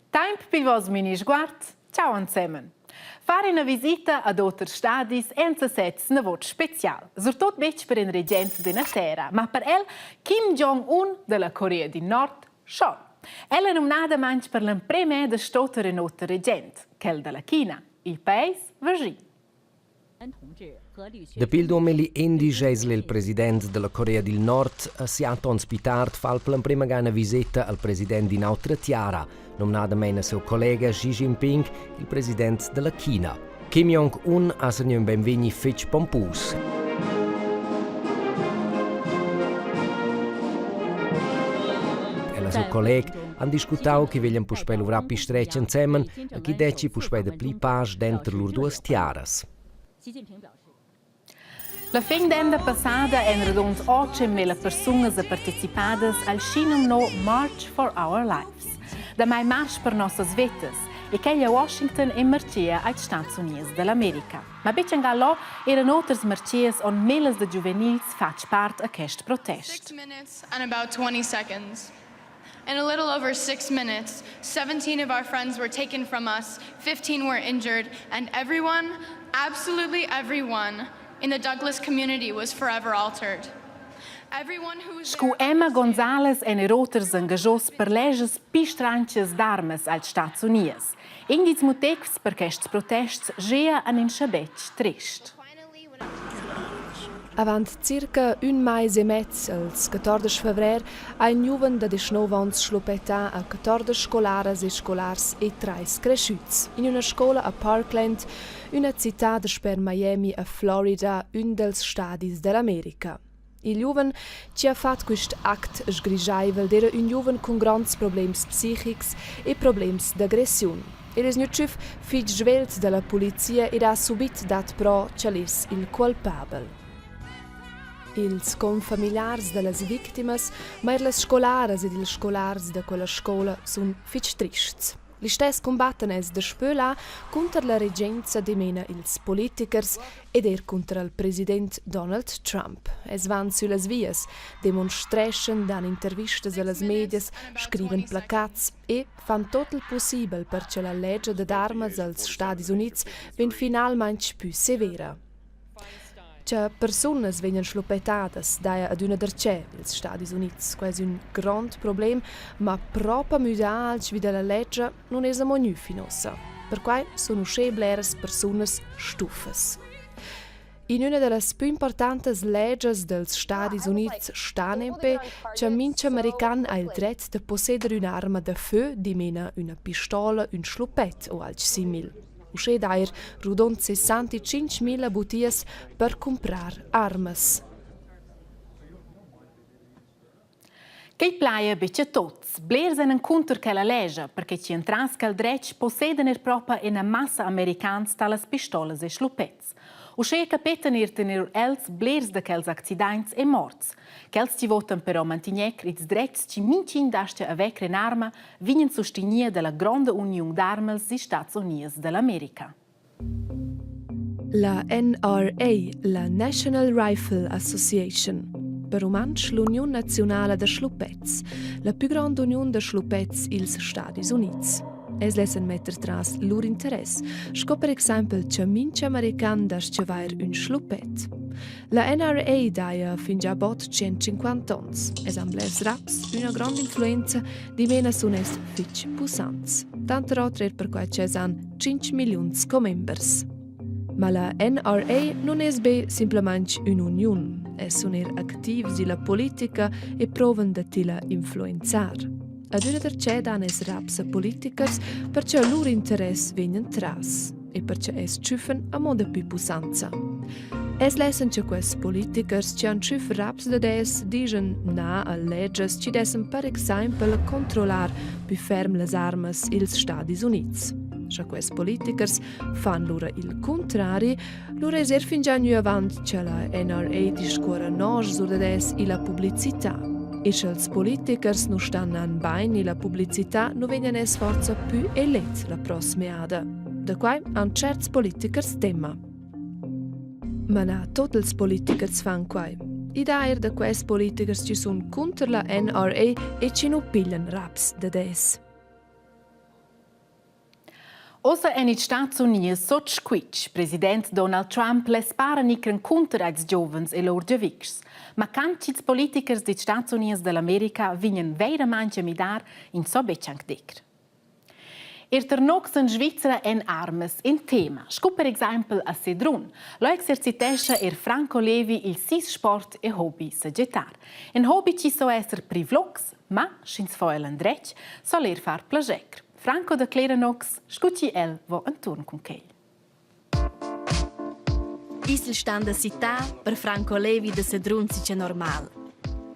Tempo per il vostro mini-sguard. Ciao insieme. Fare una visita ad altri stadi è un sezzo una voce speciale, soprattutto per un reggente della terra, ma per el Kim Jong-un della Corea del Nord, schon. Ella è nominata manch per la prima da stato renota reggente, quel della Cina, il paese vicino. Dopo il 2011 il presidente della Corea del Nord si ha ospitato fa la prima una visita al presidente di un'altra terra, nominato il suo collega Xi Jinping, il presidente della Cina. Kim Jong-un ha segnato un benvenuto fitch pompous. E il suo collega hanno discutato che vogliono puspare un rappi stretch insieme e che decci puspare de pli page dentro loro due tiaras. La fin d'enda passada hanno raggiunto 8.000 persone partecipate al Shinum March for Our Lives. Da mai march per nostre vidas e che a Washington e marcia agli Stati Uniti dell'America. Ma invece là erano altre marcias on miles di giovanili faccio parte a questo protesto. 6 minutes and about 20 seconds. In a little over 6 minutes, 17 of our friends were taken from us, 15 were injured, and everyone, absolutely everyone, in the Douglas community was forever altered. Everyone who was Scu Emma Gonzalez e Routers engaggios per legges pistranches d'armes als Stati Uniti. Indiz motivs per questo protesto gea an in schabetsch trist. Avant circa un mese e mezzo, il 14 febbraio, ha un giovane da 19 anni schluppetà a 14 scolares e scolars e 3 cresciuti in una scuola a Parkland, una città per Miami a Florida, un dels stati dell'America. Il giovane ci ha fatto questo atto sgrigiaivel era un giovane con grandi problemi psichici e problemi d'aggressione. È snucciuf figlio svelt della polizia ed ha subito dat pro cialis il colpabile. Ils confamiliars de las victimas, ma las scolaras ed ils scolars de quella scola sun fich trists. Li stess combatten es de spöla contra la regenza de mena ils politikers ed contra il president Donald Trump. Es van sulle vias, demonstreschen, dan intervistas alle medias, scriven placats e fan tot il possibile perché la legge d'armas als Stati Units ven finalmente più severa. Che persone vengono schluppettate daia ad una derce els Stati Uniti. Questo è un grande problema, ma proprio müdals wie della legge non è mai finosa. Per cui sono scebleres persone stufes. In una delle più importanti leggi dels Stati Uniti sta che mince american ha il diritto di possedere un'arma da feu di mena una pistola, un schluppet o altro simile. Usce dair rudont 65.000 butias per comprar armas. Che plaia bice tots, blers en contro che la legge, perché ci entras che il dretsch possedono proprio una massa americans talas pistolas e schluppets. Usce capetan tenir els blers de quels accidents e morts. Quels ci votan però mantinec ils dretsch ci mincin d'astia a vecre in arma vinen sostinia della grande union d'armes di Stati Uniti dell'America. La NRA, la National Rifle Association, per romansch l'Union Nazionale de Schluppets, la più grande union de Schluppets ils Stati Units. Es lassen metter tras lur interess, sco per esempio che mince american das che vair un schluppet. La NRA daia fin già bot 150 ans. Es han blers raps una grande influenza di mena sun es fitch pusants. Tant rotre per quai che han 5 milions co-members. Ma la NRA non es be simplement un'union. Es sun activs di la politica e provan de tila influenzar. Ad una derce dan es raps a politikers perché a loro interess vegnan tras e perché es ciufen a moda più pusanza. Es lesen che quest politikers ci han ciuf raps da des digen na a legges ci dessen per exemple controllar più ferm les armas ils Stati Units. Scha quest politikers fan lura il contrari, lura es fin già nu avant che la NRA discora nos sur da des i la pubblicità. E se els politikers non stanno an bain e la pubblicità non vengono es forza più elet la prossima ada. Da quai han certs politikers tema. Ma na, tutti i politici fanno quai. Idea da questi politici ci sono contro la NRA e ci non pigliano raps da des. Osa en in Stati Uniti sotto squitch, president Donald Trump les para nicren contro ai giovens e lor giovix. Ma canci i politici degli Stati Uniti dell'America vignen veramente midar in so beccianc decr. Ternox in Svizzera en armes in tema. Sco per esempio a Sedrun. Lo exercitesce Franco Levi il sis sport e hobby sagittar. En hobby ci so esser privlox, ma schins foel andrec sol far plagecr. Franco de Clarenox, scucci el vo un turn con chei. Isl stand da città per Franco Levi de Sedrun si c'è normal.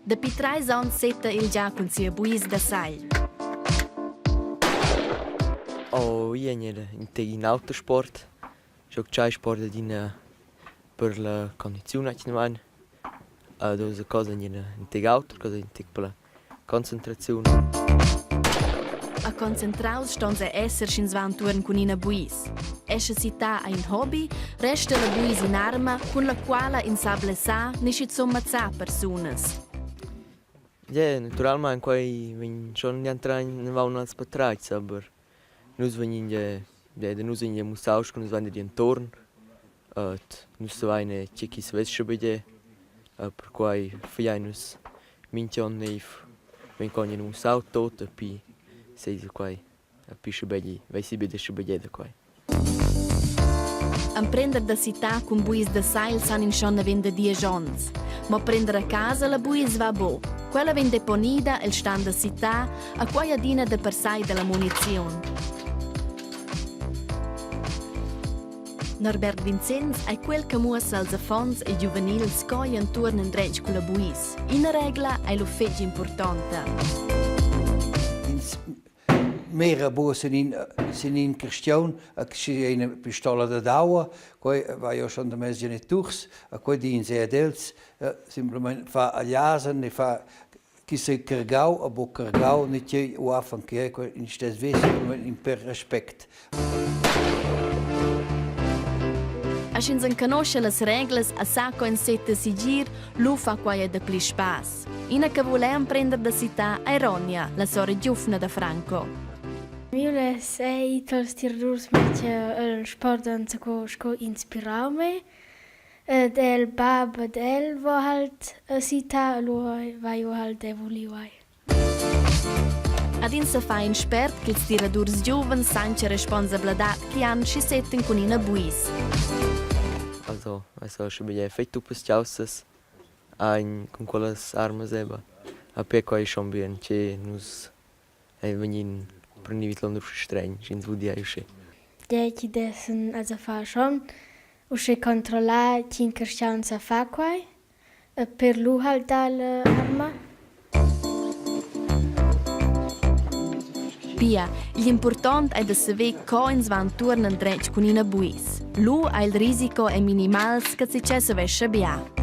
Da pi 3 ans setta il già con sia buis da sai. Oh, io in autosport. Gioco sport per la condizione che non ho. Dove cosa in auto, cosa in per la concentrazione. A concentraus stonza esser schins van turn con ina buis. Esce città a in hobby, resta la buis in arma con la quale in sable sa nisci sommazza personas. Ja, naturalmente quai vin schon ne va als Betrag, aber nus venin de nus in musaus con van di entorn. Nus vaine chikis vesche bede. Per quai fianus minchon neif. Ven con in musau tot pi sei quai a pisce begli, vai si bede da quai. Am prender da città con buis da sail san in schon vende 10 ans. Ma prendere a casa la buis va bo. Quella vende deponida el stand da città a quai adina de persai della munizione. Norbert Vincenz è quel che muossa als affons e juvenils coi intorno in drej con la buis. In regola è lo fegge importante. Mehrere boeren sind in kwestion, eine Pistole da Dauer, poi war ja schon der Messe nicht durch, poi die in sehr dels, simplement fa aliasen, ne fa kisse kergau, aber kergau nicht je uafan ke, in stes simplement in per respect. A schins en conosce las reglas a sacco en sette sigir, lu fa quaia de pli spas. Ina che volem prender da città a Ironia, la sora giufna da Franco. Io sei tals tiradors met el sport danza co inspirau me. Del baba del vo halt a città lo vai o halt evoli vai. Ad in sa fa in spert che ils tiradors giuven sanche responsabilitat che han si setten con ina buis. Also schon bei feito pus chausas con quelles armas eba. A pe quai schon bien che nus venin prenivit l'ondur streng, in vudia usce. Deci dessen also fa schon usce controlla cinque chance fa quai per lu halt dal arma. Pia, l'important è da saver coins van turnen dretg con ina buis. Lu ha il risico è minimals che si c'è se vesce bia.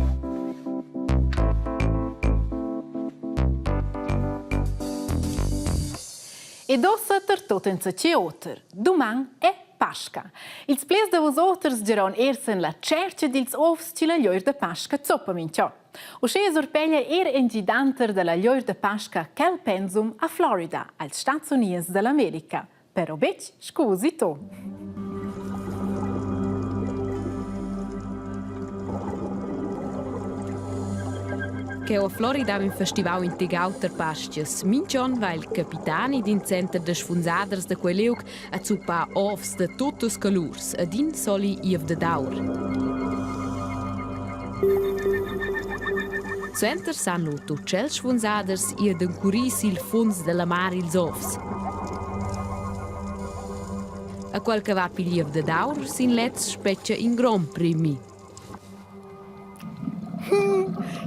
E dossa tot in saci oter. Duman è Pasca. Ils ples de vos oters geron ersen la cerce dils ovs ci la glioir de Pasca zoppa mincio. O che sorpeglia in giganter de la glioir de Pasca quel pensum a Florida, als Stati Uniti dell'America. Però bec, scusi to. Che a Florida un festival integauter pasties. Minchon va il capitani din center de sfunzaders de queleug a zupa offs de totus calurs ad in soli iv de daur. Center sanno tucel sfunzaders iad encuris il funds de la mar ils offs. A quel che va piliev de daur sin letz speccia in grand primi.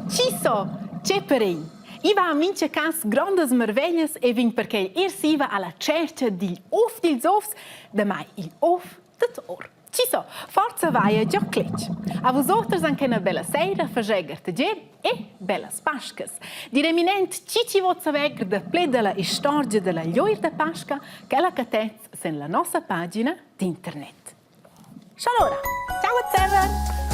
Ciso, c'è per ei. I va a mince cas grandes merveglias e vin perché si va alla cerca di of dils ofs, da mai il of dat or. Ciso, forza vai a gioclec. A vosotros anche una bella sera, fageger tager e bella pascas. Di reminent ci vot saver de ple della storia della glioir de Pasca che la catez sen la nostra pagina di internet. Ciao allora, ciao a